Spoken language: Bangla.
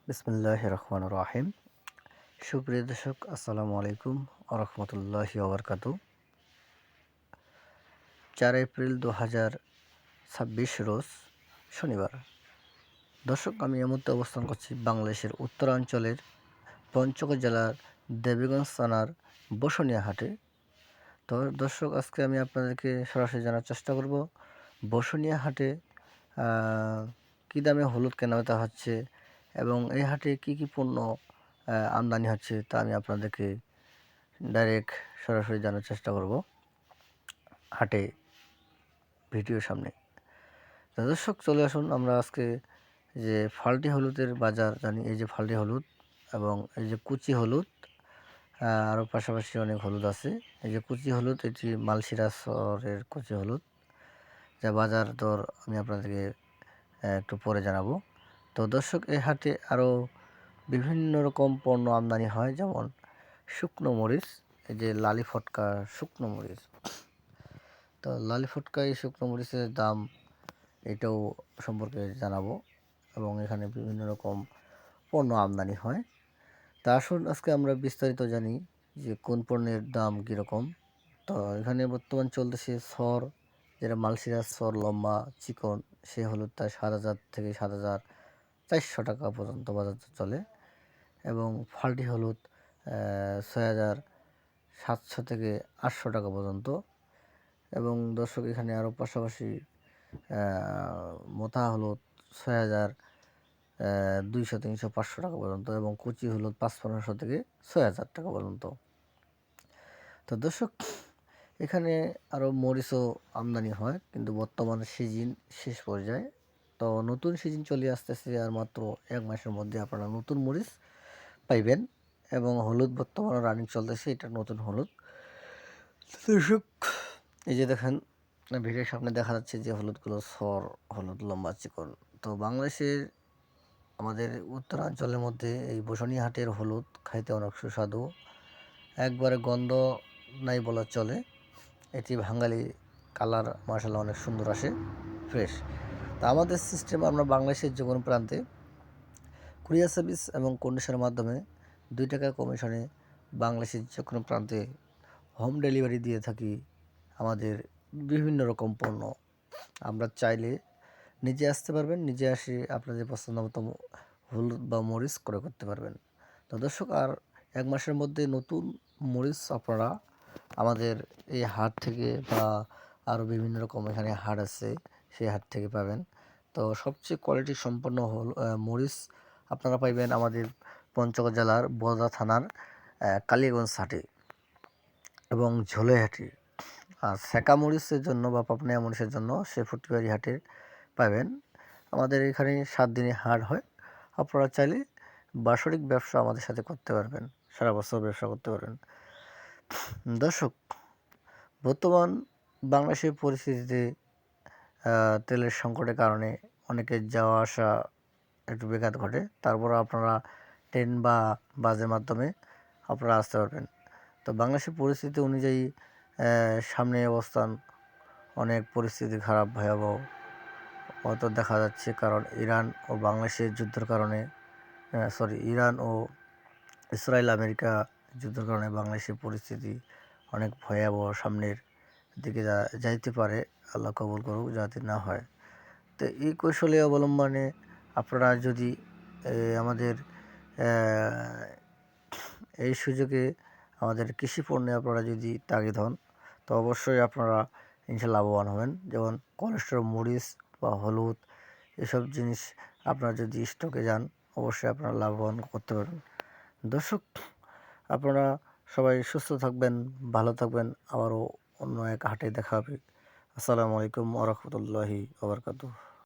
বিসমিল্লাহির রহমানির রহিম। সুপ্রিয় দর্শক, আসসালামু আলাইকুম ওয়া রাহমাতুল্লাহি ওয়া বারাকাতুহু। 4 এপ্রিল 2026 রোজ শনিবার। দর্শক, আমি এই মুহূর্তে অবস্থান করছি বাংলাদেশের উত্তরাঞ্চলের পঞ্চগড় জেলার দেবীগঞ্জ থানার বসুনিয়া হাটে। তো দর্শক, আজকে আমি আপনাদেরকে সরাসরি জানার চেষ্টা করব বসুনিয়া হাটে কী দামে হলুদ কেনাবেচা হচ্ছে এবং এই হাটে কি কি পণ্য আমদানি হচ্ছে তা আমি আপনাদেরকে ডাইরেক্ট সরাসরি জানার চেষ্টা করব হাটে ভিডিওর সামনে। তো দর্শক, চলে আসুন আমরা আজকে যে ফাল্টি হলুদের বাজার জানি। এই যে ফাল্টি হলুদ এবং এই যে কুচি হলুদ, আরও পাশাপাশি অনেক হলুদ আছে। এই যে কুচি হলুদ, এটি মালশিরাসের কুচি হলুদ, যা বাজার দর আমি আপনাদেরকে একটু পরে জানাবো। তো দর্শক, এই হাটে আরও বিভিন্ন রকম পণ্য আমদানি হয়, যেমন শুকনো মরিচ, এই যে লালি ফটকা শুকনো মরিচ। তো লালি ফটকা এই শুকনো মরিচের দাম এটাও সম্পর্কে জানাবো এবং এখানে বিভিন্ন রকম পণ্য আমদানি হয়। তা আসুন আজকে আমরা বিস্তারিত জানি যে কোন পণ্যের দাম কীরকম। তো এখানে বর্তমান চলতেছে সর, যেটা মালশিরাস সর, লম্বা চিকন, সেই হলুদটা 7,000 থেকে 7,400 টাকা পর্যন্ত বাজার চলে এবং ফাল্টি হলুদ 6,700 থেকে 800 টাকা পর্যন্ত। এবং দর্শক, এখানে আরও পাশাপাশি মোথা হলুদ 6,200, 300, 500 টাকা পর্যন্ত এবং কুচি হলুদ 5,500 থেকে 6,000 টাকা পর্যন্ত। তো দর্শক, এখানে আরও মরিচও আমদানি হয়, কিন্তু বর্তমানে সিজন শেষ পর্যায়ে। তো নতুন সিজন চলে আসতেছে, আর মাত্র 1 মাসের মধ্যে আপনারা নতুন মরিচ পাইবেন এবং হলুদ বর্তমানে রানিং চলতেছে, এটা নতুন হলুদ। দর্শক, এই যে দেখেন ভিডিওর সামনে দেখা যাচ্ছে যে হলুদগুলো সর হলুদ, লম্বা চিকন। তো বাংলাদেশের আমাদের উত্তরাঞ্চলের মধ্যে এই বসুনিয়া হাটের হলুদ খাইতে অনেক সুস্বাদু, একবারে গন্ধ নাই বলা চলে। এটি বাঙালি কালার মার্শাল্লাহ অনেক সুন্দর আসে, ফ্রেশ। তা আমাদের সিস্টেম, আমরা বাংলাদেশের যে কোনো প্রান্তে কুরিয়ার সার্ভিস এবং কন্ডিশনের মাধ্যমে 2 টাকা কমিশনে বাংলাদেশের যে কোনো প্রান্তে হোম ডেলিভারি দিয়ে থাকি আমাদের বিভিন্ন রকম পণ্য। আমরা চাইলে নিজে আসতে পারবেন, নিজে আসে আপনাদের পছন্দ মতো হলুদ বা মরিচ ক্রয় করতে পারবেন। তো দর্শক, আর 1 মাসের মধ্যে নতুন মরিচ আপনারা আমাদের এই হাট থেকে বা আরও বিভিন্ন রকম এখানে হাট আছে, সেই হাট থেকে পাবেন। তো সবচেয়ে কোয়ালিটি সম্পন্ন মরিচ আপনারা পাইবেন আমাদের পঞ্চগড় জেলার বোদা থানার কালীগঞ্জ হাটে এবং ঝোলেহাটি। আর সেকা মরিচের জন্য বা পাপনায়া মরিচের জন্য সে ফুটিবাড়ি হাটে পাবেন। আমাদের এখানে 7 দিনে হাট হয়। আপনারা চাইলে বাৎসরিক ব্যবসা আমাদের সাথে করতে পারবেন, সারা বছর ব্যবসা করতে পারবেন। দর্শক, বর্তমান বাংলাদেশের পরিস্থিতিতে তেলের সংকটের কারণে অনেকের যাওয়া আসা একটু ব্যাঘাত ঘটে। তারপরও আপনারা ট্রেন বা বাসের মাধ্যমে আপনারা আসতে পারবেন। তো বাংলাদেশের পরিস্থিতি অনুযায়ী সামনে অবস্থান অনেক পরিস্থিতি খারাপ, ভয়াবহ হয়তো দেখা যাচ্ছে, কারণ ইরান ও বাংলাদেশের যুদ্ধের কারণে ইরান ও ইসরায়েল আমেরিকা যুদ্ধের কারণে বাংলাদেশের পরিস্থিতি অনেক ভয়াবহ, সামনের দিকে যাইতে পারে। আল্লাহ কবুল করুক, যাতে না হয়। তো এই কৌশলে অবলম্বনে আপনারা যদি আমাদের এই সুযোগে আমাদের কৃষি পণ্যে আপনারা যদি তাগিদ হন, তো অবশ্যই আপনারা ইনশাল্লাহ লাভবান হবেন। যেমন কোলেস্টেরল, মরিচ বা হলুদ, এসব জিনিস আপনারা যদি স্টকে যান, অবশ্যই আপনারা লাভবান করতে পারবেন। দর্শক, আপনারা সবাই সুস্থ থাকবেন, ভালো থাকবেন। আবারও অন্য এক হাটে দেখা হবে। আসসালামু আলাইকুম ওয়া রাহমাতুল্লাহি ওয়া বারাকাতুহু।